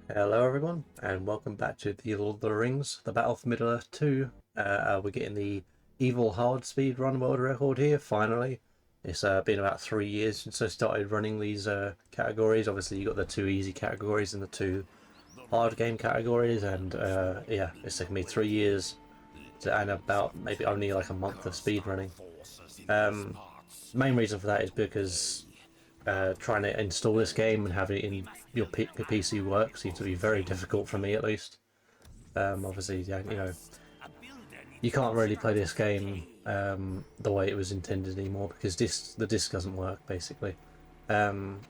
Hello everyone, and welcome back to the Lord of the Rings, the Battle for Middle-earth 2. We're getting the Evil Hard speed run world record here, finally. It's been about 3 years since I started running these categories. Obviously you got the two easy categories and the two hard game categories, and yeah, it's taken me 3 years and about maybe only like a month of speed running. Main reason for that is because trying to install this game and have it in your PC work seems to be very difficult for me, at least. Obviously, yeah, you can't really play this game the way it was intended anymore because the disc doesn't work, basically. Um,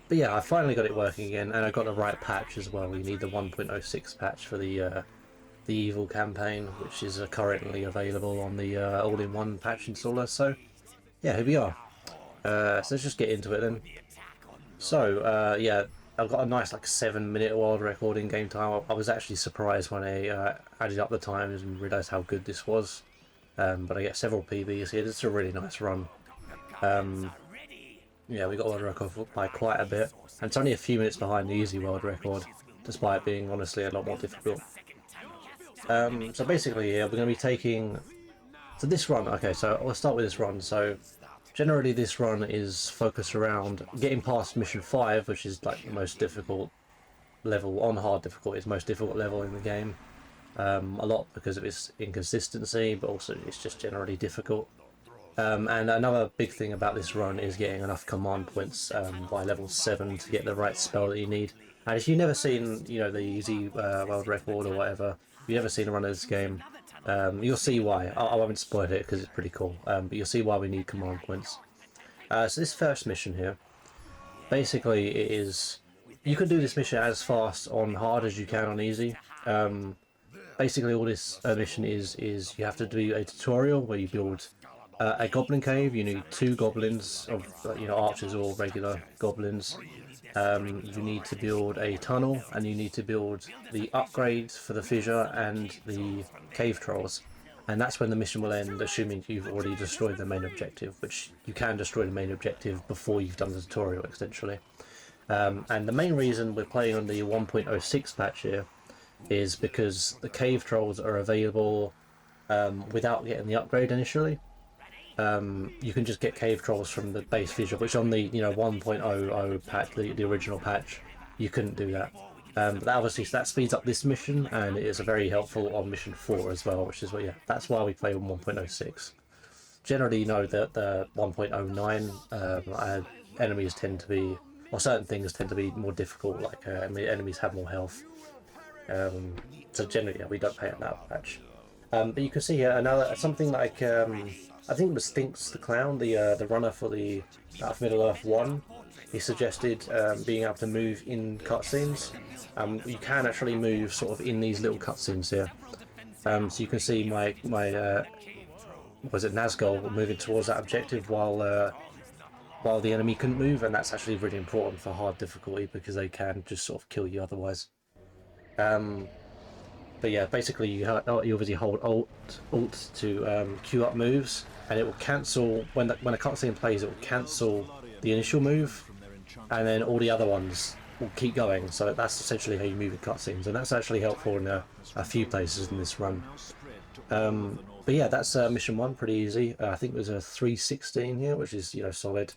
but yeah, I finally got it working again, and I got the right patch as well. You need the 1.06 patch for the Evil campaign, which is currently available on the all-in-one patch installer. So yeah, here we are. So let's just get into it then. So yeah, I've got a nice like 7 minute world record in game time. I was actually surprised when I added up the times and realised how good this was. But I get several PBs here. It's a really nice run. Yeah, we got world record by quite a bit, and it's only a few minutes behind the easy world record, despite being honestly a lot more difficult. So basically, yeah, we're going to be taking. So this run, okay, so I'll start with this run. So generally this run is focused around getting past mission 5, which is like the most difficult level on hard difficulty. It's the most difficult level in the game. A lot because of its inconsistency, but also it's just generally difficult. And another big thing about this run is getting enough command points by level 7 to get the right spell that you need. And if you've never seen, the easy world record or whatever, if you've never seen a run of this game, you'll see why. I won't spoil it because it's pretty cool, but you'll see why we need command points. So this first mission here, basically it is, you can do this mission as fast on hard as you can on easy. Basically all this mission is you have to do a tutorial where you build a goblin cave. You need 2 goblins of archers or regular goblins. You need to build a tunnel, and you need to build the upgrades for the fissure and the cave trolls. And that's when the mission will end, assuming you've already destroyed the main objective, which you can destroy the main objective before you've done the tutorial, essentially. And the main reason we're playing on the 1.06 patch here is because the cave trolls are available without getting the upgrade initially. You can just get cave trolls from the base fissure, which on the 1.00 patch, the original patch, you couldn't do that. But that obviously that speeds up this mission, and it is very helpful on mission 4 as well, which is that's why we play on 1.06. Generally, that the 1.09 enemies tend to be, or certain things tend to be more difficult. Like enemies have more health, so generally we don't play on that patch. But you can see here another something like I think it was Stinks the Clown, the runner for the Middle-earth 1. He suggested being able to move in cutscenes. You can actually move sort of in these little cutscenes here. So you can see my was it Nazgul moving towards that objective while the enemy couldn't move, and that's actually really important for hard difficulty because they can just sort of kill you otherwise. But yeah, basically you obviously hold Alt to queue up moves, and it will cancel when a cutscene plays. It will cancel the initial move, and then all the other ones will keep going. So that's essentially how you move in cutscenes, and that's actually helpful in a few places in this run. But yeah, that's mission 1, pretty easy. I think it was a 3:16 here, which is solid.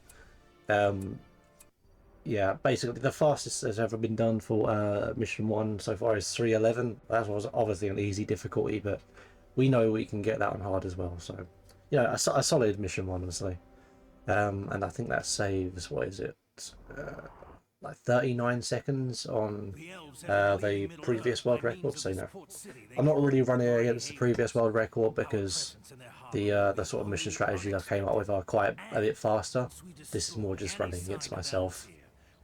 Yeah, basically the fastest that's ever been done for mission 1 so far is 3:11. That was obviously an easy difficulty, but we know we can get that on hard as well. So a solid mission 1, honestly. And I think that saves, what is it, like 39 seconds on the previous world record. So I'm not really running against the previous world record because the sort of mission strategies I came up with are quite a bit faster. This is more just running against myself.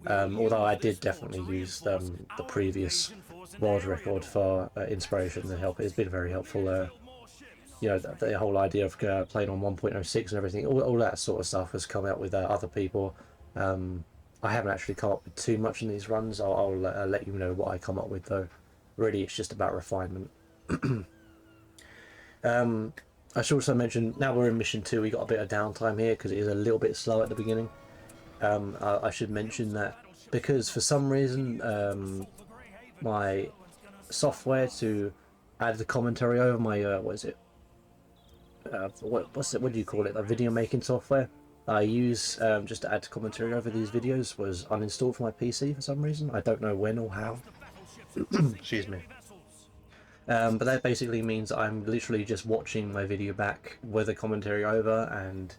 Although I did definitely use the previous world record for inspiration and help. It's been very helpful. The whole idea of playing on 1.06 and everything, all that sort of stuff has come out with other people. I haven't actually come up with too much in these runs. I'll let you know what I come up with, though. Really, it's just about refinement. I should also mention, now we're in mission 2, we got a bit of downtime here because it is a little bit slow at the beginning. I should mention that because for some reason my software to add the commentary over my what is it? What do you call it? The video making software I use just to add commentary over these videos was uninstalled for my PC for some reason. I don't know when or how. Excuse me. But that basically means I'm literally just watching my video back with the commentary over, and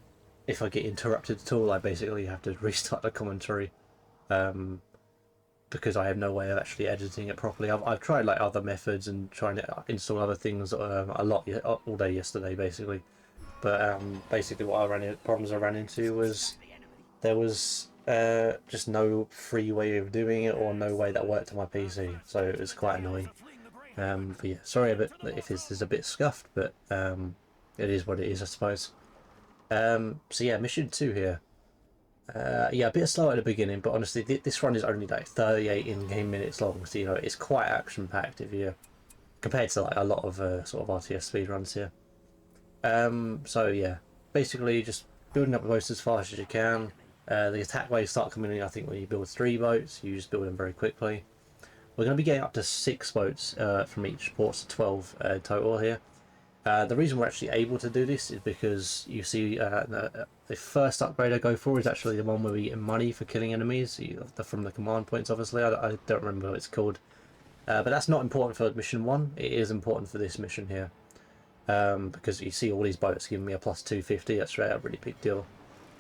if I get interrupted at all, I basically have to restart the commentary because I have no way of actually editing it properly. I've tried like other methods and trying to install other things a lot all day yesterday basically, but basically what problems I ran into was there was just no free way of doing it or no way that worked on my PC, so it was quite annoying. But yeah, sorry if this is a bit scuffed, but it is what it is, I suppose. So yeah, mission 2 here. Yeah, a bit slow at the beginning, but honestly, this run is only like 38 in-game minutes long, so you know it's quite action-packed if you compared to like a lot of sort of RTS speedruns here. So yeah, basically just building up the boats as fast as you can. The attack waves start coming in, I think, when you build 3 boats. You just build them very quickly. We're going to be getting up to 6 boats from each port, so 12 total here. The reason we're actually able to do this is because you see the first upgrade I go for is actually the one where we get money for killing enemies from the command points, obviously. I don't remember what it's called. But that's not important for mission 1. It is important for this mission here. Because you see all these boats giving me a plus 250. That's a really big deal.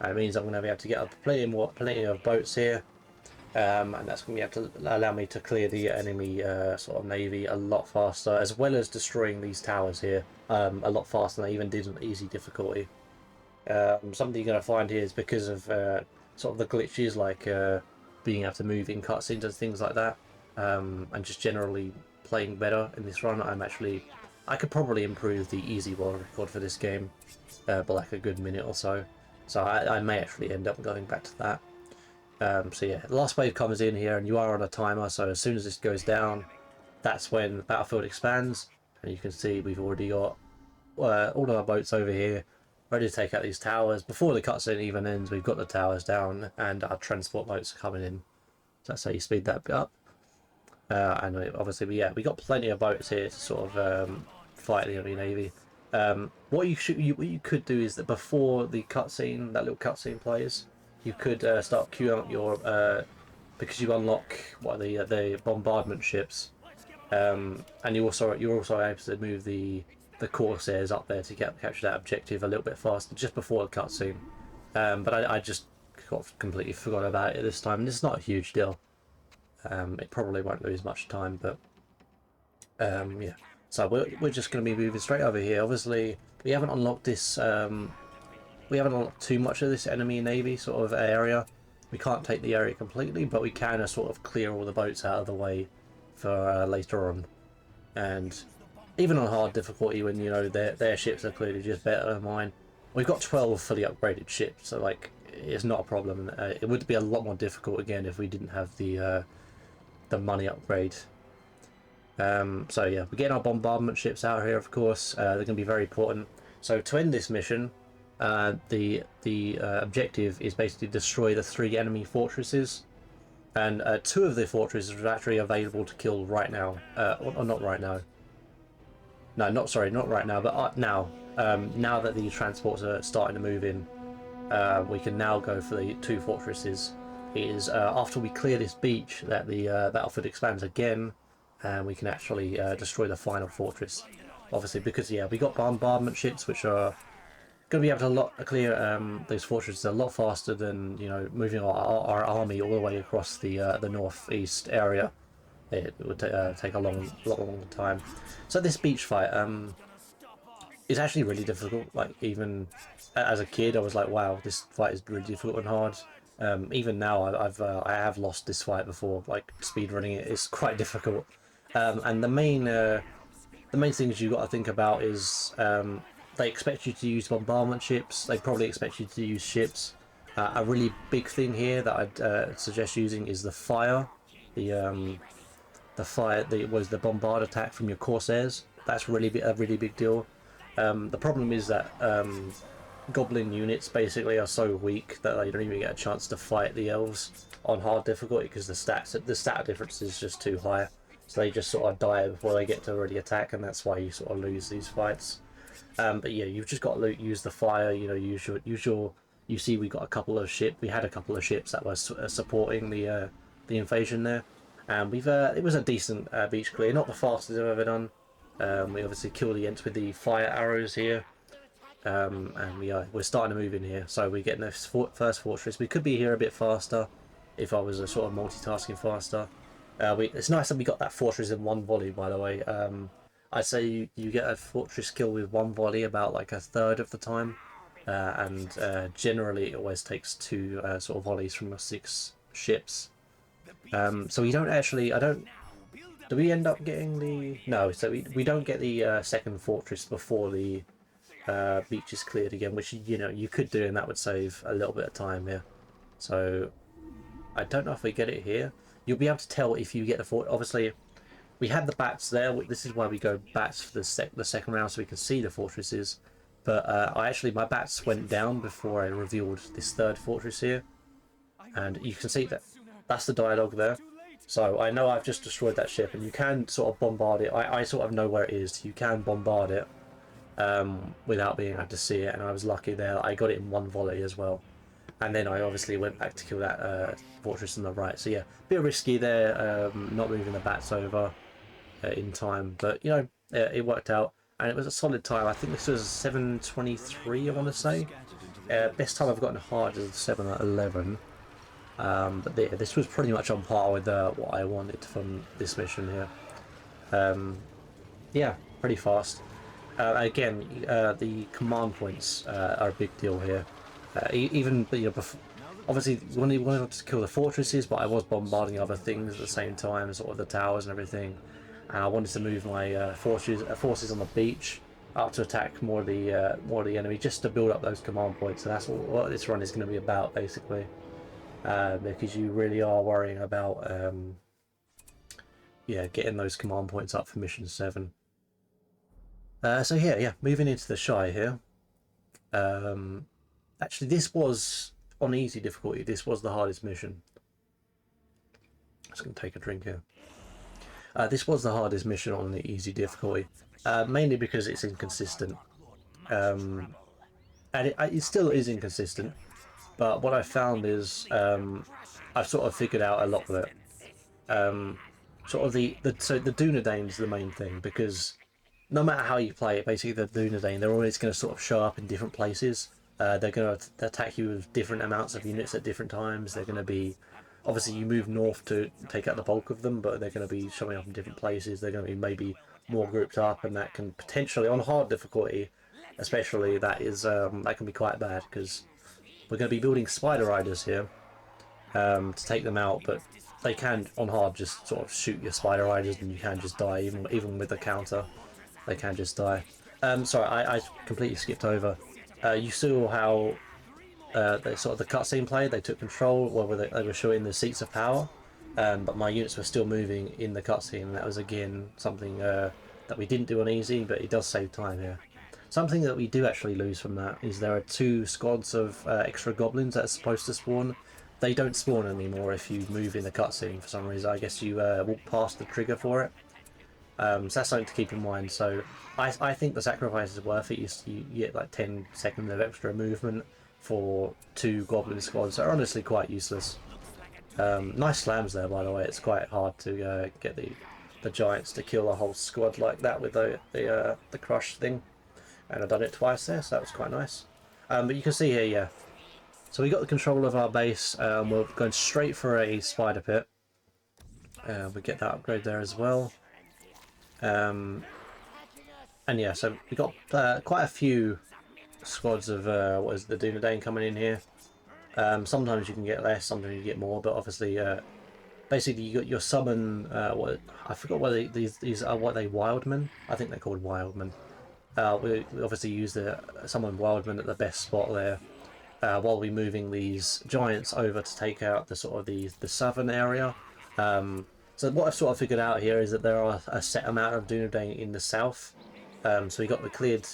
And it means I'm going to be able to get up plenty of boats here. And that's going to be able to allow me to clear the enemy sort of navy a lot faster, as well as destroying these towers here a lot faster than I even did on easy difficulty. Something you're going to find here is because of sort of the glitches, like being able to move in cutscenes and things like that, and just generally playing better in this run. I could probably improve the easy world record for this game by like a good minute or so. So I may actually end up going back to that. So yeah, the last wave comes in here and you are on a timer, so as soon as this goes down, that's when the battlefield expands, and you can see we've already got all of our boats over here ready to take out these towers. Before the cutscene even ends, we've got the towers down and our transport boats are coming in. So that's how you speed that bit up. And obviously, we got plenty of boats here to sort of fight the enemy navy. What you could do is that before the cutscene, that little cutscene plays, you could start queuing up your because you unlock the bombardment ships, and you're also able to move the corsairs up there to capture that objective a little bit faster just before the cutscene. But I just completely forgot about it this time, and it's not a huge deal. It probably won't lose much time, but yeah. So we're just going to be moving straight over here. Obviously, we haven't unlocked this. We haven't unlocked too much of this enemy navy sort of area. We can't take the area completely, but we can sort of clear all the boats out of the way for later on. And even on hard difficulty, when you know their ships are clearly just better than mine, we've got 12 fully upgraded ships, so like it's not a problem. It would be a lot more difficult again if we didn't have the money upgrade. So yeah, we're getting our bombardment ships out here, of course. They're going to be very important. So to end this mission, the objective is basically destroy the 3 enemy fortresses, and 2 of the fortresses are actually available to kill right now. Or not right now. No, not right now, but now. Now that the transports are starting to move in, we can now go for the 2 fortresses. It is after we clear this beach that the battlefield expands again, and we can actually destroy the final fortress. Obviously, because we got bombardment ships, which are going to be able to clear those fortresses a lot faster than moving our army all the way across the northeast area. It would take a long time. So this beach fight is actually really difficult. Like, even as a kid, I was like, wow, this fight is really difficult and hard. Even now, I have lost this fight before. Like, speedrunning it is quite difficult. And the main things you got to think about is they expect you to use bombardment ships. They probably expect you to use ships. A really big thing here that I'd suggest using is the fire. The fire that was the bombard attack from your corsairs. That's a really big deal. The problem is that goblin units basically are so weak that they don't even get a chance to fight the elves on hard difficulty because the stat difference is just too high. so they just sort of die before they get to really attack, and that's why you sort of lose these fights. But yeah, you've just got to use the fire. You know, use your. You see, we got a couple of ships. We had a couple of ships that were supporting the invasion there, and we've it was a decent beach clear, not the fastest I've ever done. We obviously killed the Ents with the fire arrows here, and we're starting to move in here. So we're getting the first fortress. We could be here a bit faster if I was sort of multitasking faster. It's nice that we got that fortress in one volley, by the way. I'd say you get a fortress kill with one volley about like a third of the time, and generally it always takes two sort of volleys from your 6 ships. So we don't actually, do we end up getting the, no, so we don't get the second fortress before the beach is cleared again, which, you know, you could do, and that would save a little bit of time here. So I don't know if we get it here. You'll be able to tell if you get the fort. Obviously, we had the bats there. This is why we go bats for the second round, so we can see the fortresses. But my bats went down before I revealed this third fortress here, and you can see that that's the dialogue there. So I know I've just destroyed that ship, and you can sort of bombard it. I sort of know where it is. You can bombard it without being able to see it, and I was lucky there. I got it in one volley as well. And then I obviously went back to kill that fortress on the right. So yeah, a bit risky there, not moving the bats over in time. But, you know, it worked out. And it was a solid time. I think this was 7:23, I want to say. Best time I've gotten hard is 7:11. But yeah, this was pretty much on par with what I wanted from this mission here. Yeah, pretty fast. Again, the command points are a big deal here. Even, you know, obviously we wanted to kill the fortresses, but I was bombarding other things at the same time, sort of the towers and everything. And I wanted to move my forces on the beach up to attack more of the enemy, just to build up those command points. And that's what this run is going to be about, basically, because you really are worrying about getting those command points up for mission 7. So yeah, moving into the Shy here. Actually, this was on easy difficulty. This was the hardest mission. I'm just going to take a drink here. This was the hardest mission on the easy difficulty, mainly because it's inconsistent. And it still is inconsistent, but what I found is I've sort of figured out a lot of it. So the Dunedain is the main thing, because no matter how you play it, basically the Dunedain, they're always going to sort of show up in different places. They're going to attack you with different amounts of units at different times. They're going to be, obviously you move north to take out the bulk of them, but they're going to be showing up in different places. They're going to be maybe more grouped up, and that can potentially, on hard difficulty especially, that can be quite bad, because we're going to be building spider riders here to take them out, but they can, on hard, just sort of shoot your spider riders and you can just die, even with the counter. They can just die. Sorry, I completely skipped over. You saw how the cutscene played. They took control, they were showing the seats of power, but my units were still moving in the cutscene. That was again something that we didn't do on easy, but it does save time here. Something that we do actually lose from that is there are 2 squads of extra goblins that are supposed to spawn. They don't spawn anymore if you move in the cutscene for some reason. I guess you walk past the trigger for it. So that's something to keep in mind. So I think the sacrifice is worth it. You get like 10 seconds of extra movement for 2 goblin squads that are honestly quite useless. Nice slams there, by the way. It's quite hard to get the giants to kill a whole squad like that with the crush thing, and I've done it twice there, so that was quite nice. But you can see here, yeah. So we got the control of our base. We're going straight for a spider pit. We get that upgrade there as well. And yeah, so we got quite a few squads of the Dunedain coming in here. Sometimes you can get less, sometimes you get more, but obviously, basically you got your summon. I forgot whether these are what they wildmen. I think they're called wildmen. We obviously use the summon wildmen at the best spot there, while we're moving these giants over to take out the sort of the southern area. So what I've sort of figured out here is that there are a set amount of Dunedain in the south. So we got the cleared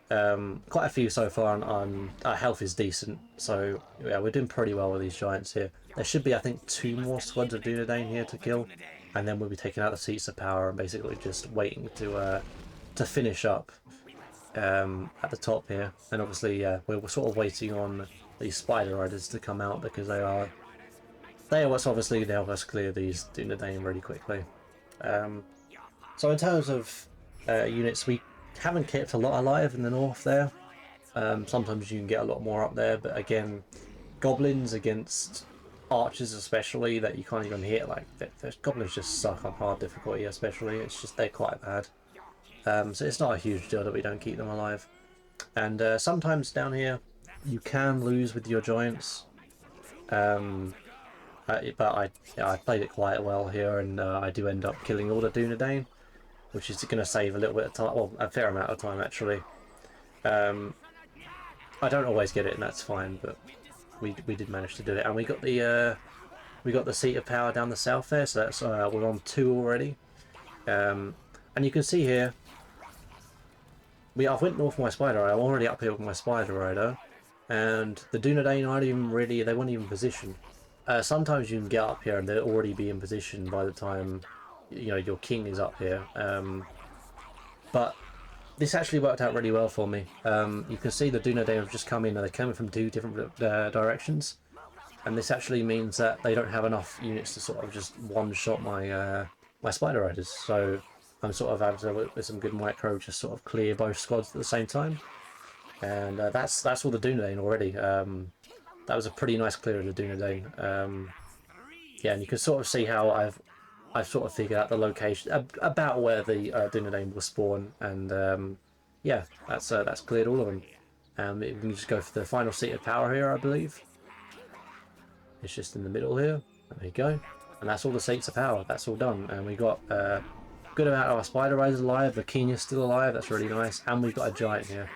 quite a few so far, and our health is decent. So yeah, we're doing pretty well with these giants here. There should be, I think, 2 more squads of Dunedain here to kill. and then we'll be taking out the seats of power and basically just waiting to finish up at the top here. And obviously, yeah, we're sort of waiting on these spider riders to come out because they are what's obviously they help us clear these Dunedain really quickly. So in terms of units, we haven't kept a lot alive in the north there. Sometimes you can get a lot more up there, but again, goblins against archers especially that you can't even hit, like the goblins just suck on hard difficulty especially. It's just they're quite bad. So it's not a huge deal that we don't keep them alive. And sometimes down here you can lose with your giants. But I played it quite well here, and I do end up killing all the Dunedain, which is going to save a little bit of time, well, a fair amount of time actually. I don't always get it, and that's fine, but we did manage to do it, and we got the seat of power down the south there, so that's we're on 2 already. And you can see here, I've went north with my spider rider. I'm already up here with my spider rider, and the Dunedain aren't even really, they weren't even positioned. Sometimes you can get up here and they'll already be in position by the time your king is up here. But this actually worked out really well for me. You can see the Dunedain have just come in, and they're coming from 2 different directions, and this actually means that they don't have enough units to sort of just one-shot my my spider riders. So I'm sort of able to, with some good micro, just sort of clear both squads at the same time, and that's all the Dunedain already. That was a pretty nice clear of the Dunedain. Yeah, and you can sort of see how I've sort of figured out the location about where the Dunedain will spawn, and yeah, that's cleared all of them. We can just go for the final seat of power here, I believe. It's just in the middle here. There you go, and that's all the seats of power. That's all done, and we got a good amount of our spider riders alive. The king is still alive. That's really nice, and we've got a giant here.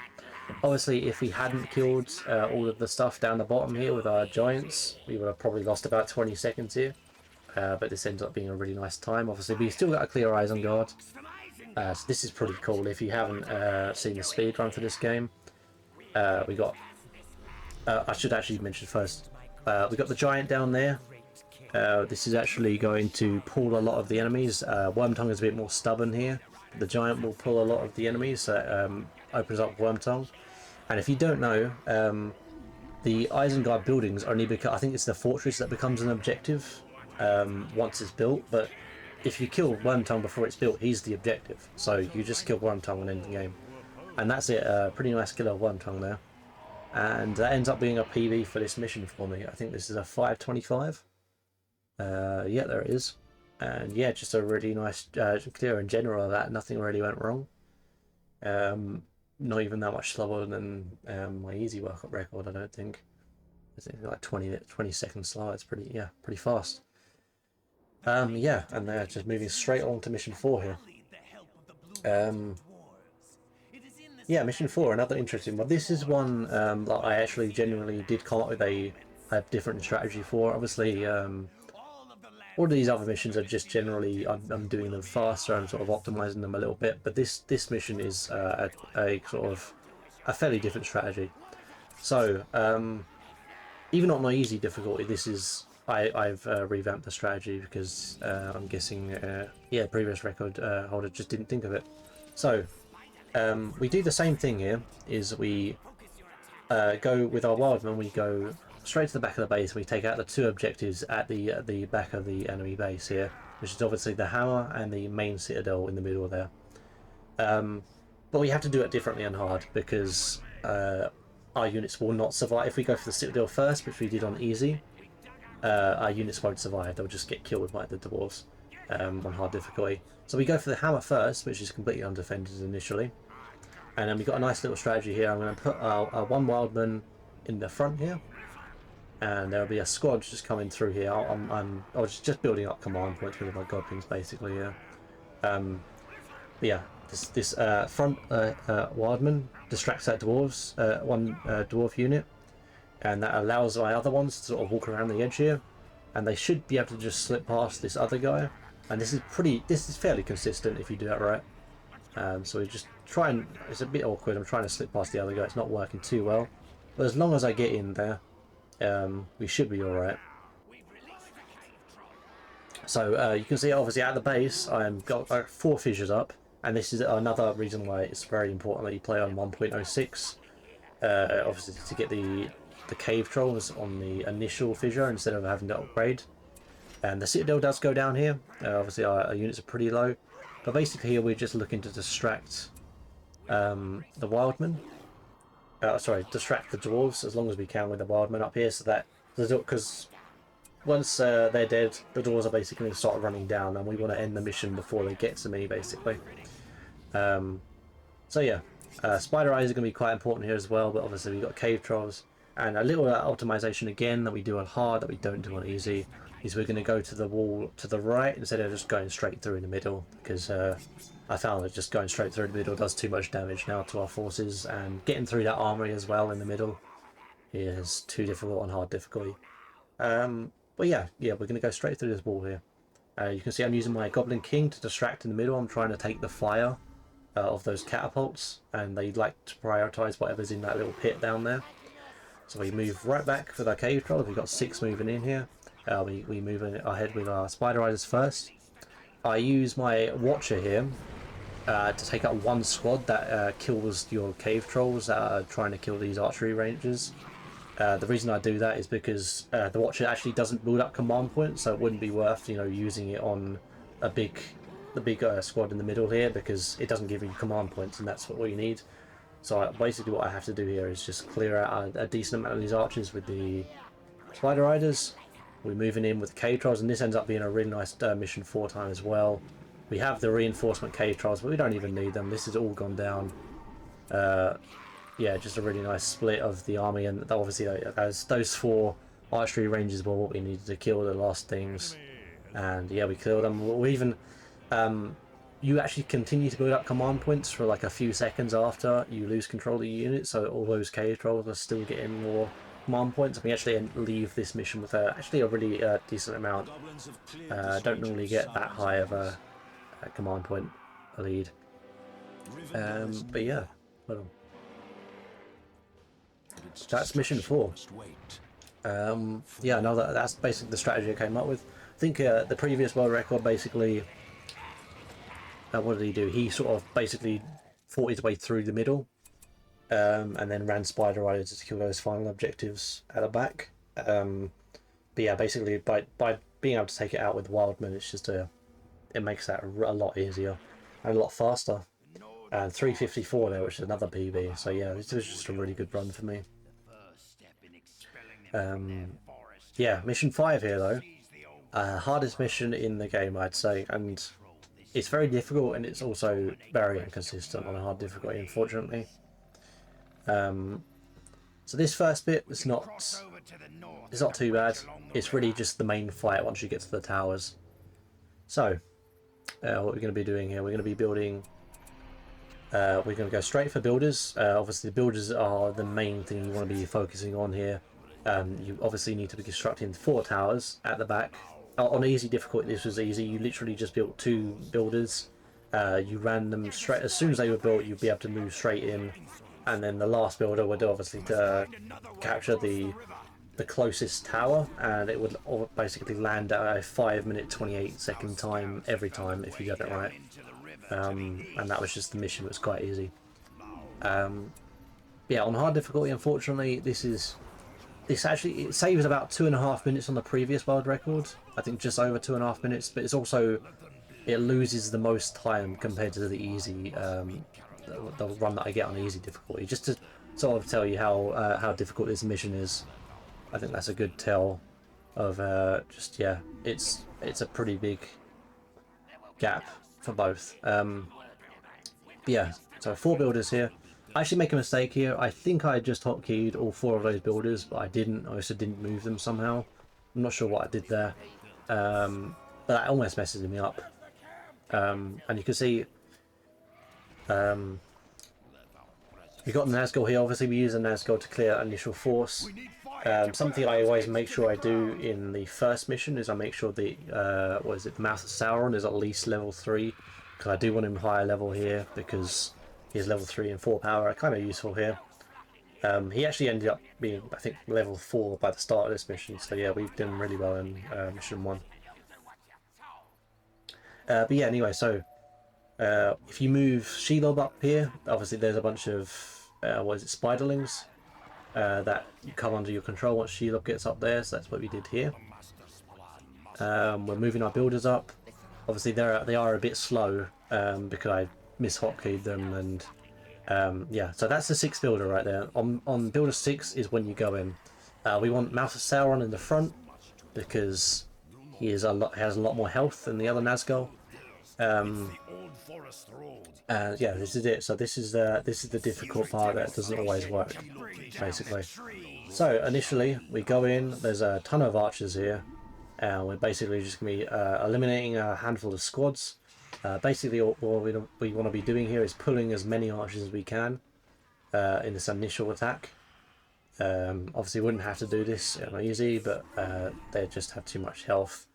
Obviously, if we hadn't killed all of the stuff down the bottom here with our giants, we would have probably lost about 20 seconds here. But this ends up being a really nice time. Obviously, we still got a clear eyes on guard. So this is pretty cool. If you haven't seen the speedrun for this game, we got... I should actually mention first, we got the giant down there. This is actually going to pull a lot of the enemies. Wormtongue is a bit more stubborn here. The giant will pull a lot of the enemies, so opens up Wormtongue. And if you don't know, the Isengard buildings only become, I think it's the fortress that becomes an objective once it's built, but if you kill Wormtongue before it's built, he's the objective. So you just kill Wormtongue and end the game. And that's it, pretty nice kill of Wormtongue there. And that ends up being a PB for this mission for me. I think this is a 525. Yeah, there it is. And yeah, just a really nice clear in general of that. Nothing really went wrong. Not even that much slower than my easy workup record, I don't think. I think like 20 seconds slower. It's pretty fast. Yeah, and they're just moving straight on to mission 4 here. Yeah, mission 4, another interesting one. This is one that I actually genuinely did come up with a different strategy for. Obviously, all of these other missions are just generally, I'm doing them faster, I'm sort of optimizing them a little bit, but this mission is a sort of a fairly different strategy. So, even on my easy difficulty, this is, I've revamped the strategy because I'm guessing, yeah, previous record holder just didn't think of it. So, we do the same thing here, is we go with our wildman, we go straight to the back of the base. We take out the 2 objectives at the back of the enemy base here, which is obviously the hammer and the main citadel in the middle there. But we have to do it differently and hard because our units will not survive. If we go for the citadel first, which we did on easy, our units won't survive. They'll just get killed by the dwarves on hard difficulty. So we go for the hammer first, which is completely undefended initially. And then we've got a nice little strategy here. I'm going to put our 1 wildman in the front here, and there'll be a squad just coming through here. I was just building up command points with my godlings basically here. Yeah, this front wildman distracts that dwarves, 1 dwarf unit, and that allows my other ones to sort of walk around the edge here, and they should be able to just slip past this other guy. And this is fairly consistent if you do that right. So we just try and, it's a bit awkward, I'm trying to slip past the other guy, it's not working too well, but as long as I get in there, we should be alright. So you can see obviously at the base I've got 4 fissures up, and this is another reason why it's very important that you play on 1.06. Obviously to get the cave trolls on the initial fissure instead of having to upgrade. And the citadel does go down here. Obviously our units are pretty low, but basically here we're just looking to distract the wildmen. Sorry, distract the dwarves as long as we can with the wildmen up here, so that because once they're dead, the dwarves are basically going to start running down, and we want to end the mission before they get to me, basically. So yeah, spider eyes are going to be quite important here as well, but obviously we've got cave trolls. And a little optimization again that we do on hard that we don't do on easy is we're going to go to the wall to the right instead of just going straight through in the middle, because I found that just going straight through the middle does too much damage now to our forces, and getting through that armory as well in the middle is too difficult on hard difficulty. But yeah, we're going to go straight through this wall here. You can see I'm using my Goblin King to distract in the middle. I'm trying to take the fire of those catapults, and they like to prioritize whatever's in that little pit down there. So we move right back with our cave troll. We've got 6 moving in here. We move ahead with our spider riders first. I use my watcher here to take out one squad that kills your cave trolls that are trying to kill these archery rangers. The reason I do that is because the watcher actually doesn't build up command points, so it wouldn't be worth using it on the big squad in the middle here, because it doesn't give you command points, and that's what you need. So basically what I have to do here is just clear out a decent amount of these archers with the spider riders. We're moving in with the cave trolls, and this ends up being a really nice mission 4 time as well. We have the reinforcement cave trolls, but we don't even need them. This has all gone down. Yeah, just a really nice split of the army, and obviously as those 4 archery rangers were what we needed to kill the last things. And yeah, we killed them. We even you actually continue to build up command points for like a few seconds after you lose control of the unit, so all those cave trolls are still getting more command points. And we actually leave this mission with actually a really decent amount. Don't normally get that high of a command point lead. But yeah, well, that's mission 4. Yeah, no, that's basically the strategy I came up with. I think the previous world record basically, what did he do? He sort of basically fought his way through the middle, and then ran spider riders to kill those final objectives at the back. But yeah, basically by being able to take it out with wildmen, it's just it makes that a lot easier and a lot faster. And 354 there, which is another PB. So yeah, this was just a really good run for me. Yeah, mission 5 here though. Hardest mission in the game, I'd say, and it's very difficult, and it's also very inconsistent on a hard difficulty, unfortunately. So this first bit is not too bad. It's really just the main fight once you get to the towers. So what we're going to be doing here, we're going to be building. We're going to go straight for builders. Obviously, the builders are the main thing you want to be focusing on here. You obviously need to be constructing 4 towers at the back. On easy difficulty, this was easy. You literally just built 2 builders. You ran them straight. As soon as they were built, you'd be able to move straight in. And then the last builder would obviously capture the closest tower, and it would basically land at a 5-minute 28-second time every time if you got it right. And that was just the mission. It was quite easy. Yeah, on hard difficulty, unfortunately, this actually it saves about 2.5 minutes on the previous world record. I think just over 2.5 minutes, but it loses the most time compared to the easy the run that I get on easy difficulty. Just to sort of tell you how difficult this mission is, I think that's a good tell of just yeah, it's a pretty big gap for both. Yeah, so 4 builders here. I actually make a mistake here. I think I just hotkeyed all 4 of those builders, but I didn't. I also didn't move them somehow. I'm not sure what I did there, but that almost messes me up. And you can see we got the Nazgul here. Obviously, we use the Nazgul to clear initial force. Something I always make sure I do in the first mission is I make sure the the Mouth of Sauron is at least level 3, because I do want him higher level here, because his level 3 and 4 power are kind of useful here. He actually ended up being, I think, level 4 by the start of this mission, so yeah, we've done really well in mission 1. But yeah, anyway, so if you move Shelob up here, obviously there's a bunch of what is it, spiderlings that come under your control once Shelob gets up there. So that's what we did here. We're moving our builders up. Obviously they are a bit slow because I mishotkeyd them, and yeah, so that's the 6th builder right there. On builder 6 is when you go in. We want Mouth of Sauron in the front because he has a lot more health than the other Nazgul. Yeah, this is it. So this is the difficult part that doesn't always work, basically. So initially we go in. There's a ton of archers here, and we're basically just gonna be eliminating a handful of squads. Basically, what we want to be doing here is pulling as many archers as we can in this initial attack. Obviously, wouldn't have to do this easy, but they just have too much health.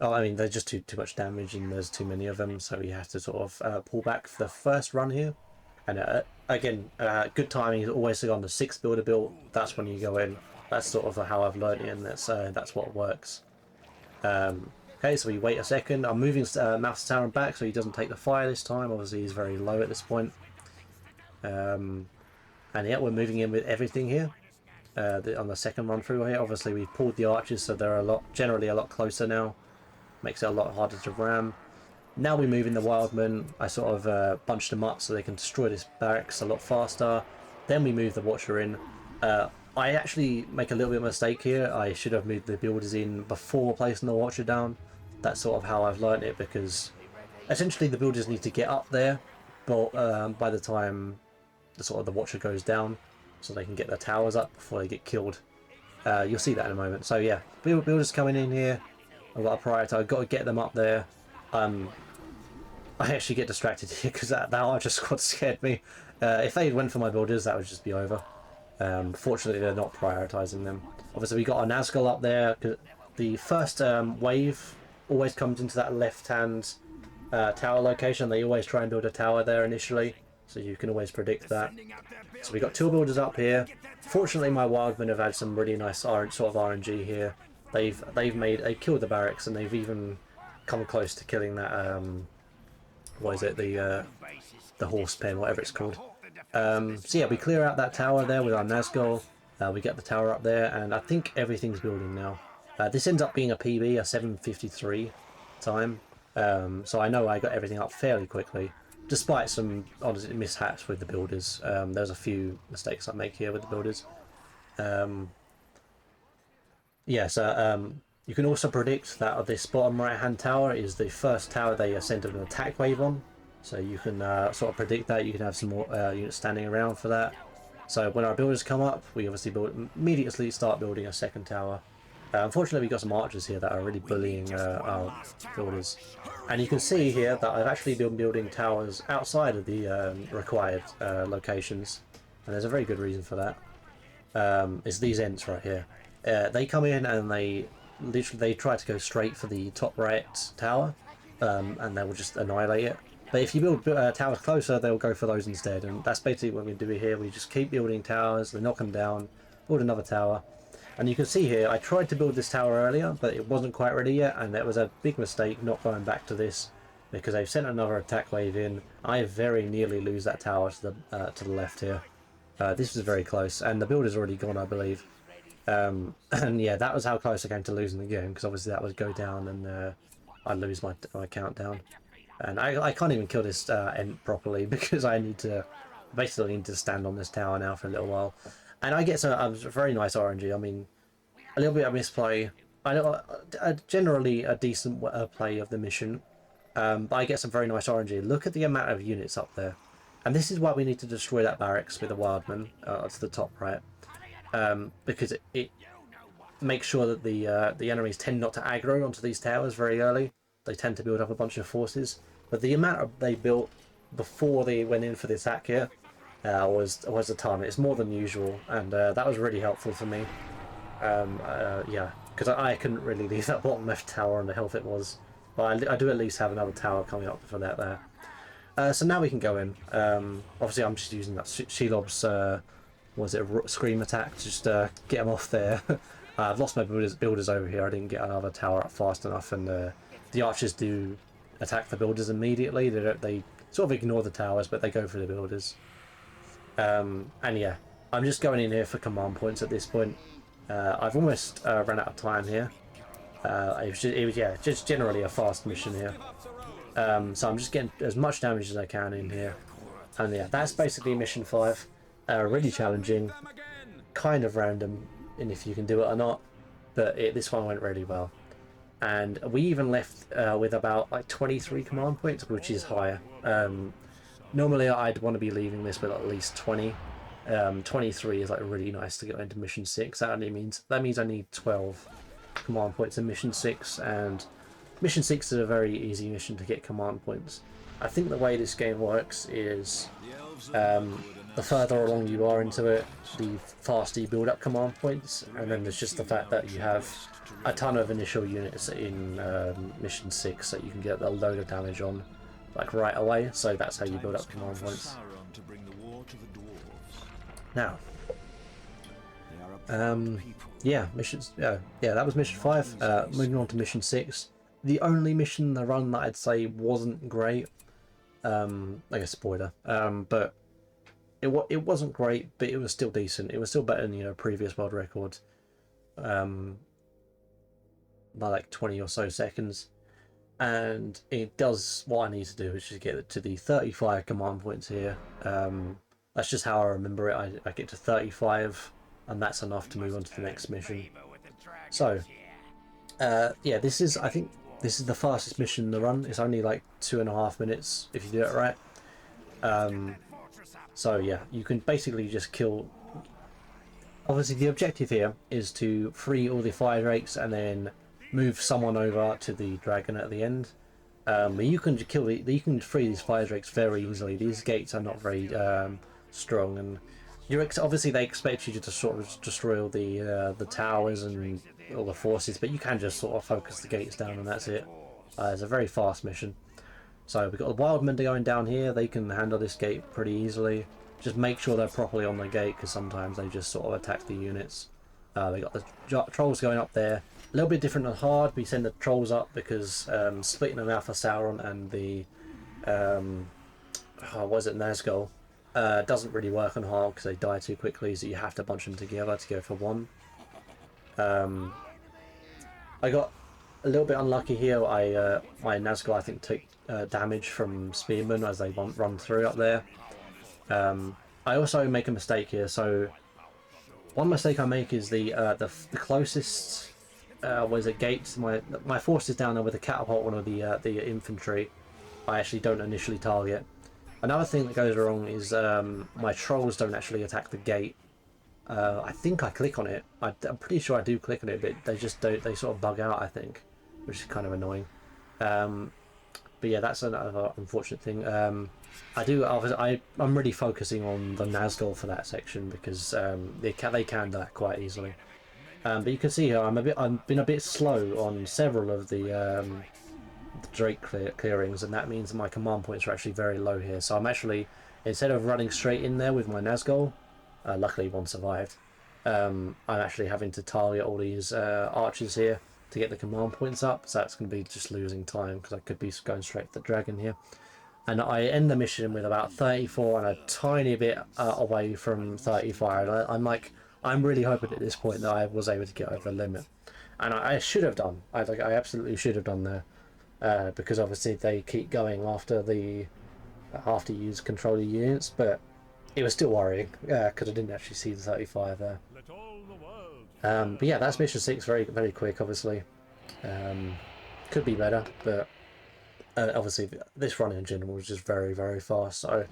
Oh, I mean, they're just too much damage, and there's too many of them, so you have to sort of pull back for the first run here. And again, good timing is always on the 6th builder build. That's when you go in. That's sort of how I've learned it, and that's what works. Okay, so we wait a second. I'm moving Mouth Sauron back so he doesn't take the fire this time. Obviously, he's very low at this point. And yeah, we're moving in with everything here. On the second run through here, obviously we've pulled the archers, so they're generally a lot closer now. Makes it a lot harder to ram. Now we move in the Wildmen. I sort of bunched them up so they can destroy this barracks a lot faster. Then we move the Watcher in. I actually make a little bit of a mistake here. I should have moved the builders in before placing the Watcher down. That's sort of how I've learned it, because essentially the builders need to get up there, but by the time the Watcher goes down, so they can get their towers up before they get killed. You'll see that in a moment. So yeah, builders coming in here. I've got to prioritize. I've got to get them up there. I actually get distracted here because that Archer squad scared me. If they went for my builders, that would just be over. Fortunately, they're not prioritizing them. Obviously, we got our Nazgul up there. The first wave always comes into that left-hand tower location. They always try and build a tower there initially, so you can always predict that. So we got 2 builders up here. Fortunately, my Wildmen have had some really nice sort of RNG here. They've killed the barracks, and they've even come close to killing that what is it, the horse pen, whatever it's called. So yeah, we clear out that tower there with our Nazgul. We get the tower up there, and I think everything's building now. This ends up being a PB, a 7:53 time. So I know I got everything up fairly quickly, despite some honestly mishaps with the builders. There's a few mistakes I make here with the builders. Yeah, so you can also predict that this bottom right hand tower is the first tower they send an attack wave on. So you can sort of predict that. You can have some more units standing around for that. So when our builders come up, we obviously immediately start building a second tower. Unfortunately, we've got some archers here that are really bullying our builders. And you can see here that I've actually been building towers outside of the required locations. And there's a very good reason for that. It's these ends right here. They come in and they try to go straight for the top right tower, and they will just annihilate it. But if you build towers closer, they'll go for those instead, and that's basically what we do here. We just keep building towers, they knock them down, build another tower. And you can see here, I tried to build this tower earlier, but it wasn't quite ready yet, and it was a big mistake not going back to this, because they've sent another attack wave in. I very nearly lose that tower to the left here. This was very close, and the builder's already gone, I believe. And yeah, that was how close I came to losing the game, because obviously that would go down and I'd lose my countdown. And I can't even kill this Ent properly because I basically need to stand on this tower now for a little while. And I get some very nice RNG. I mean, a little bit of misplay. Generally a decent play of the mission, but I get some very nice RNG. Look at the amount of units up there. And this is why we need to destroy that barracks with the Wildman to the top right. Because it makes sure that the enemies tend not to aggro onto these towers very early. They tend to build up a bunch of forces, but the amount they built before they went in for the attack here was a ton. It's more than usual, and that was really helpful for me. Yeah, because I couldn't really leave that bottom left tower on the health it was, but I do at least have another tower coming up for that there. So now we can go in. Obviously, I'm just using that Shelob's scream attack to just get them off there. I've lost my builders over here. I didn't get another tower up fast enough, and the archers do attack the builders immediately. They sort of ignore the towers, but they go for the builders. And yeah, I'm just going in here for command points at this point. I've almost run out of time here. It was yeah, just generally a fast mission here. So I'm just getting as much damage as I can in here. And yeah, that's basically mission 5. Really challenging, kind of random in if you can do it or not, but this one went really well. And we even left with about like 23 command points, which is higher. Normally I'd want to be leaving this with at least 20. 23 is like really nice to get into mission 6. That means I need 12 command points in mission 6, and mission 6 is a very easy mission to get command points. I think the way this game works is the further along you are into it, the faster you build up command points, and then there's just the fact that you have a ton of initial units in mission 6 that you can get a load of damage on like right away, so that's how you build up command points. Now, yeah, missions. Yeah, that was mission 5. Moving on to mission 6, the only mission in the run that I'd say wasn't great. Like a spoiler, but it wasn't great, but it was still decent. It was still better than previous world record, by like 20 or so seconds, and it does what I need to do, which is get to the 35 command points here. That's just how I remember it. I get to 35, and that's enough to move on to the next mission. So, yeah, I think this is the fastest mission in the run. It's only like 2.5 minutes if you do it right. So yeah, you can basically just kill. Obviously, the objective here is to free all the fire drakes and then move someone over to the dragon at the end. But you can you can free these fire drakes very easily. These gates are not very strong, and obviously they expect you to sort of destroy all the towers and all the forces, but you can just sort of focus the gates down and that's it. It's a very fast mission. So we've got the Wildmen going down here. They can handle this gate pretty easily. Just make sure they're properly on the gate, because sometimes they just sort of attack the units. They got the trolls going up there. A little bit different than hard. We send the trolls up because splitting them out for Sauron and the Nazgul doesn't really work on hard because they die too quickly, so you have to bunch them together to go for one. I got a little bit unlucky here. My Nazgul, I think, took damage from spearmen as they run through up there. I also make a mistake here. So one mistake I make is the closest was a gate. My force is down there with a catapult, one of the infantry. I actually don't initially target. Another thing that goes wrong is my trolls don't actually attack the gate. I think I click on it. I'm pretty sure I do click on it, but they just don't. They sort of bug out, I think, which is kind of annoying. But yeah, that's another unfortunate thing. I'm really focusing on the Nazgul for that section because they can die quite easily. But you can see here I've been a bit slow on several of the Drake clearings, and that means my command points are actually very low here. So I'm actually, instead of running straight in there with my Nazgul, luckily one survived, I'm actually having to target all these archers here to get the command points up, so that's going to be just losing time because I could be going straight to the dragon here. And I end the mission with about 34 and a tiny bit away from 35. I'm really hoping at this point that I was able to get over the limit, and I should have done. I absolutely should have done there, because obviously they keep going after you control the units, but it was still worrying because I didn't actually see the 35 there. But yeah, that's mission 6. Very, very quick, obviously. Could be better, but obviously this run in general was just very, very fast, so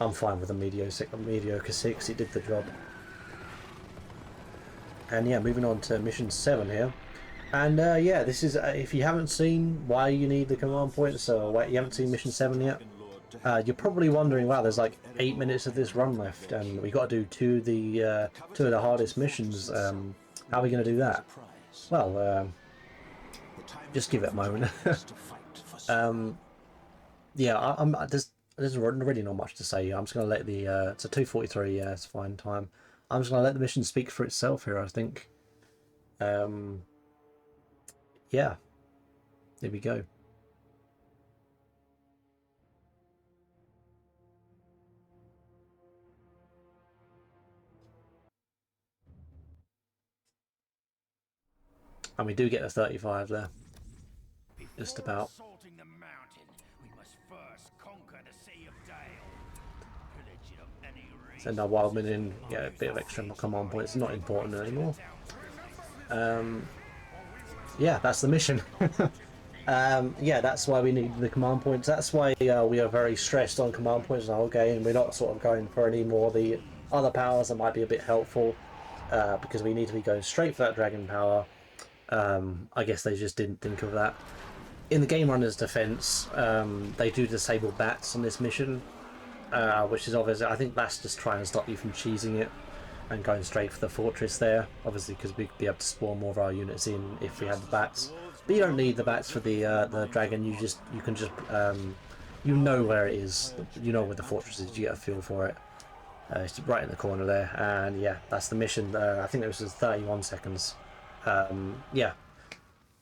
I'm fine with a mediocre 6. It did the job. And yeah, moving on to mission 7 here. And yeah, this is, if you haven't seen why you need the command points, or you haven't seen mission 7 yet, you're probably wondering, wow, there's like 8 minutes of this run left, and we got to do two of the hardest missions. How are we going to do that? Well, just give it a moment. Yeah, there's really not much to say. I'm just going to let it's a 2:43. Yeah, it's fine time. I'm just going to let the mission speak for itself here, I think. Yeah, here we go. And we do get the 35 there. Just about. Send our Wildman in, get a bit of extra command points. Not important anymore. Yeah, that's the mission. Yeah, that's why we need the command points. That's why we are very stressed on command points the whole game. We're not sort of going for any more of the other powers that might be a bit helpful, because we need to be going straight for that dragon power. I guess they just didn't think of that. In the game runner's defense, they do disable bats on this mission, which is obviously, I think that's just trying to stop you from cheesing it and going straight for the fortress there, obviously, because we'd be able to spawn more of our units in if we had the bats. But you don't need the bats for the dragon. You can just you know where it is. You know where the fortress is. You get a feel for it. It's right in the corner there, and yeah, that's the mission. I think it was 31 seconds. Yeah.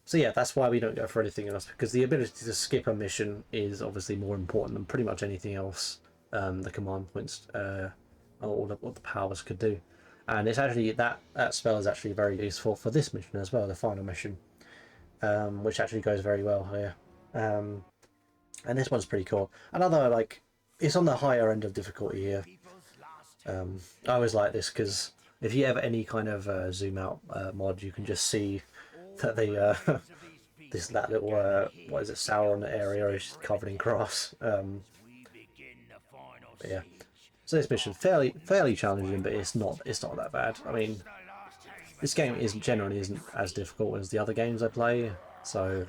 So yeah, that's why we don't go for anything else, because the ability to skip a mission is obviously more important than pretty much anything else. The command points, or what the powers could do, and it's actually that spell is actually very useful for this mission as well, the final mission, which actually goes very well here. And this one's pretty cool. Another, like, it's on the higher end of difficulty here. I always like this because if you have any kind of zoom out mod, you can just see that the that little what is it, Sauron area is covered in grass. Yeah, so this mission fairly challenging, but it's not that bad. I mean, this game generally isn't as difficult as the other games I play. So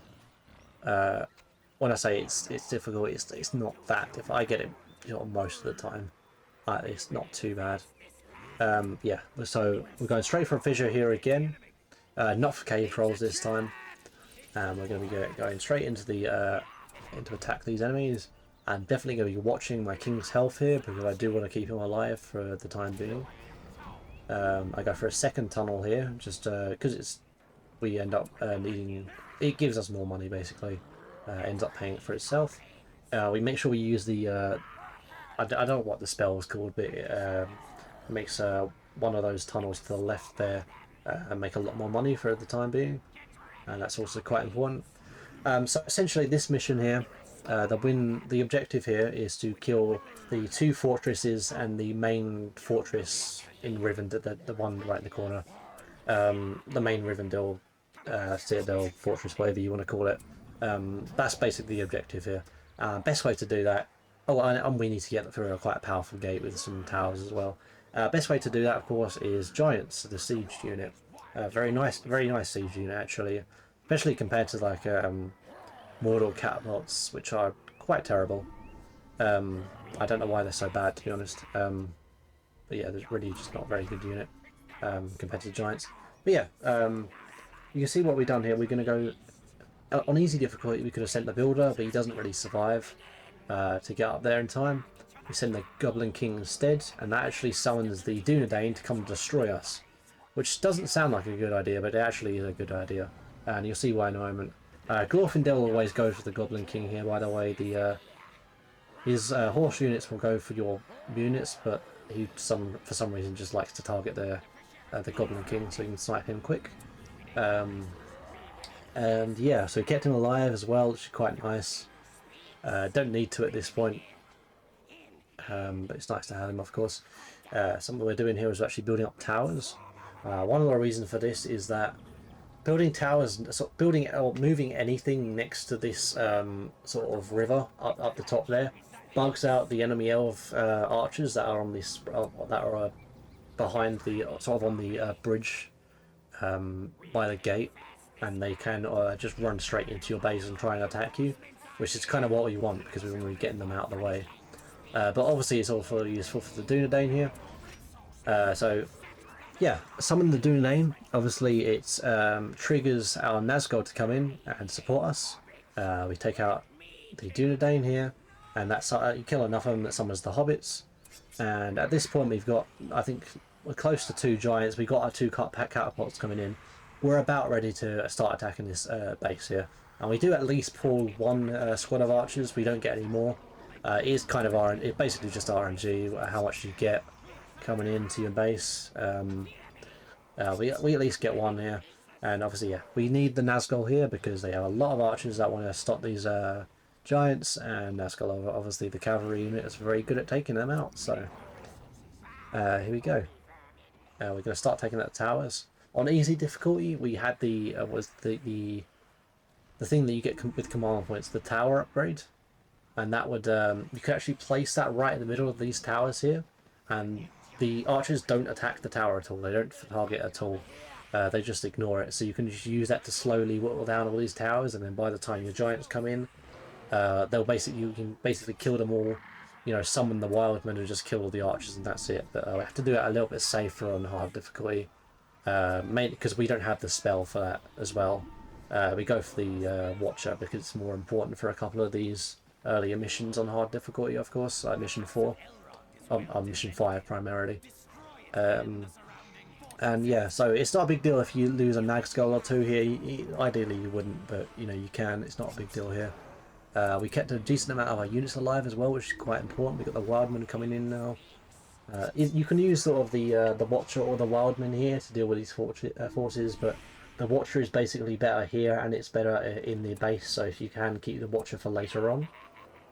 when I say it's difficult, it's not that difficult. I get it, you know, most of the time. It's not too bad. Yeah, so we're going straight for a fissure here again. Not for cave trolls this time. We're going to be going straight into the into attack these enemies. I'm definitely going to be watching my king's health here, because I do want to keep him alive for the time being. I go for a second tunnel here, just because we end up needing. It gives us more money basically. Ends up paying for itself. We make sure we use the. I don't know what the spell is called, but it makes one of those tunnels to the left there and make a lot more money for the time being, and that's also quite important. So essentially, this mission here, the objective here is to kill the 2 fortresses and the main fortress in Rivendell, the one right in the corner, the main Rivendell Citadel fortress, whatever you want to call it. That's basically the objective here. Best way to do that. Oh, and we need to get through quite a powerful gate with some towers as well. Best way to do that, of course, is Giants, the siege unit. Very nice siege unit actually, especially compared to like Mordor catapults, which are quite terrible. I don't know why they're so bad, to be honest. But yeah, they're really just not a very good unit compared to the Giants. But yeah, you can see what we've done here. We're going to go on easy difficulty. We could have sent the builder, but he doesn't really survive to get up there in time. We send the Goblin King instead, and that actually summons the Dunedain to come and destroy us, which doesn't sound like a good idea, but it actually is a good idea, and you'll see why in a moment. Glorfindel always goes for the Goblin King here, by the way. His horse units will go for your units, but he for some reason just likes to target the Goblin King, so you can snipe him quick. And yeah, so kept him alive as well, which is quite nice. Don't need to at this point, but it's nice to have him, of course. Something we're doing here is actually building up towers. One of the reasons for this is that building towers, building or moving anything next to this sort of river up the top there, bugs out the enemy elf archers that are on this behind the sort of on the bridge by the gate, and they can just run straight into your base and try and attack you, which is kind of what we want, because we want to be getting them out of the way. But obviously it's also useful for the Dunedain here. So yeah, summon the Dunedain. Obviously it triggers our Nazgul to come in and support us. We take out the Dunedain here, and that's you kill enough of them that summons the hobbits. And at this point we've got, I think we're close to 2 giants. We've got our 2 catapults coming in. We're about ready to start attacking this base here. And we do at least pull 1 squad of archers. We don't get any more. It is kind of it's basically just RNG, how much you get coming into your base. We at least get 1 here. And obviously, yeah, we need the Nazgul here because they have a lot of archers that want to stop these giants, and Nazgul, obviously the cavalry unit, is very good at taking them out. So here we go. We're going to start taking out towers. On easy difficulty, we had the the thing that you get with command points, the tower upgrade, and that would you could actually place that right in the middle of these towers here, and the archers don't attack the tower at all. They don't target at all. They just ignore it. So you can just use that to slowly whittle down all these towers, and then by the time your giants come in, you can basically kill them all. You know, summon the wildmen and just kill all the archers, and that's it. But we have to do it a little bit safer on hard difficulty, mainly because we don't have the spell for that as well. We go for the Watcher because it's more important for a couple of these earlier missions on hard difficulty, of course, like mission 4, mission 5 primarily. And yeah, so it's not a big deal if you lose a Nazgul or two here. Ideally you wouldn't, but you know, you can. It's not a big deal here. We kept a decent amount of our units alive as well, which is quite important. We've got the Wildmen coming in now. You can use sort of the Watcher or the Wildmen here to deal with these forces, but the Watcher is basically better here, and it's better in the base, so if you can keep the Watcher for later on,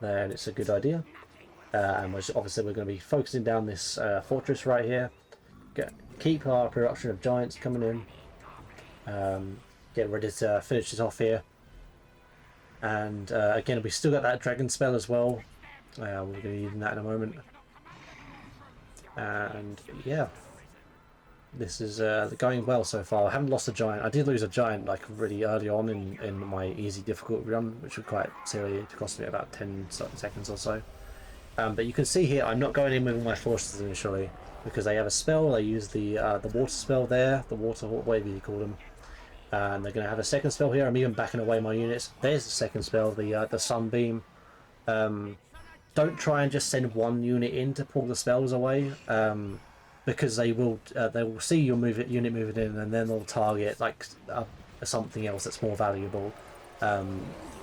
then it's a good idea. And obviously we're going to be focusing down this fortress right here. Keep our production of giants coming in. Get ready to finish this off here. And again, we still got that dragon spell as well. We're going to be using that in a moment. And yeah, this is going well so far. I haven't lost a giant. I did lose a giant like really early on in my easy difficulty run, which was quite silly. It cost me about 10 seconds or so. But you can see here, I'm not going in with my forces initially because they have a spell. They use the water spell there, the water, whatever you call them. And they're going to have a second spell here. I'm even backing away my units. There's the second spell, the sunbeam. Don't try and just send one unit in to pull the spells away, because they will see your unit moving in, and then they'll target like something else that's more valuable.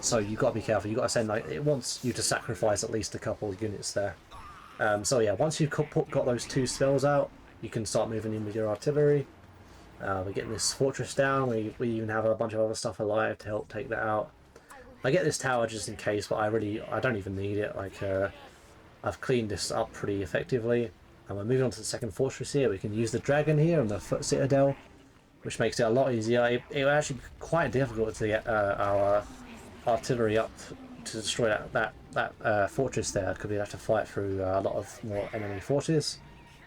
So you've got to be careful. You've got to send, like, it wants you to sacrifice at least a couple of units there. So yeah, once you've got those two spells out, you can start moving in with your artillery. We're getting this fortress down. We even have a bunch of other stuff alive to help take that out. I get this tower just in case, but I don't even need it. Like I've cleaned this up pretty effectively, and we're moving on to the second fortress here. We can use the dragon here on the foot citadel, which makes it a lot easier. It was actually quite difficult to get our artillery up to destroy that fortress there, because we'd have to fight through a lot of more enemy forces.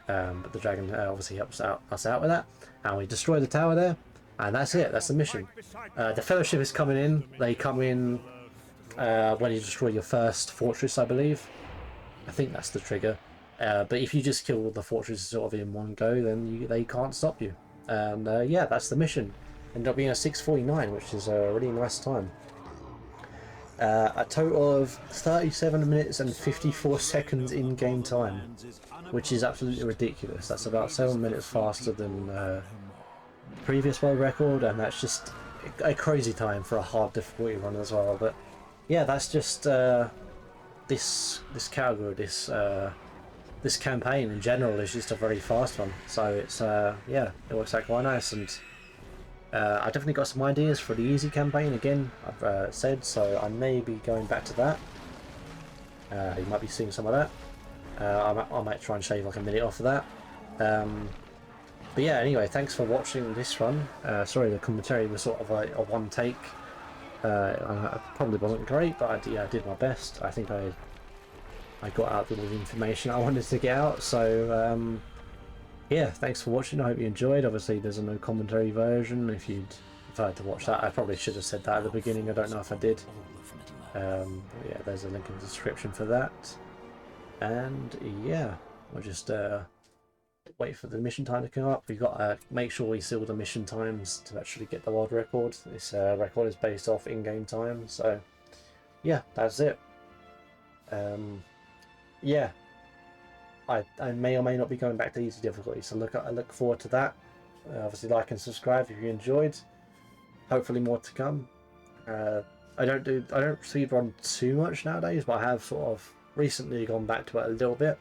But the dragon obviously helps us out with that, and we destroy the tower there, and that's it. That's the mission. The Fellowship is coming in. They come in when you destroy your first fortress, I believe. I think that's the trigger. But if you just kill the fortress sort of in one go, then they can't stop you. And yeah, that's the mission. Ended up being a 6:49, which is a really nice time. A total of 37 minutes and 54 seconds in game time, which is absolutely ridiculous. That's about 7 minutes faster than the previous world record, and that's just a crazy time for a hard difficulty run as well. But yeah, that's just this category, this campaign in general is just a very fast one. So it's yeah, it works out quite nice. And I definitely got some ideas for the easy campaign again, I've said, so I may be going back to that. You might be seeing some of that. I might try and shave like a minute off of that. But yeah, anyway, thanks for watching this run. Sorry, the commentary was sort of a one take. I probably wasn't great, but I did my best. I think I got out all the information I wanted to get out, so yeah, thanks for watching. I hope you enjoyed. Obviously there's a no commentary version if I had to watch that. I probably should have said that at the beginning. I don't know if I did. Yeah, there's a link in the description for that. And yeah, we'll just wait for the mission time to come up. We've got to make sure we seal the mission times to actually get the world record. This record is based off in-game time, so yeah, that's it. Yeah, I may or may not be going back to easy difficulty, so I look forward to that. Obviously, like and subscribe if you enjoyed. Hopefully more to come. I don't speedrun too much nowadays, but I have sort of recently gone back to it a little bit.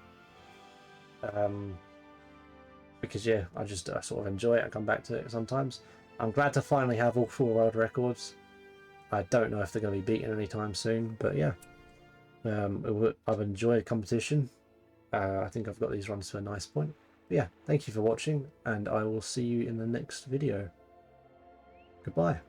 Because yeah, I sort of enjoy it. I come back to it sometimes. I'm glad to finally have all 4 world records. I don't know if they're going to be beaten anytime soon, but yeah. I've enjoyed competition. I think I've got these runs to a nice point. But yeah, thank you for watching, and I will see you in the next video. Goodbye.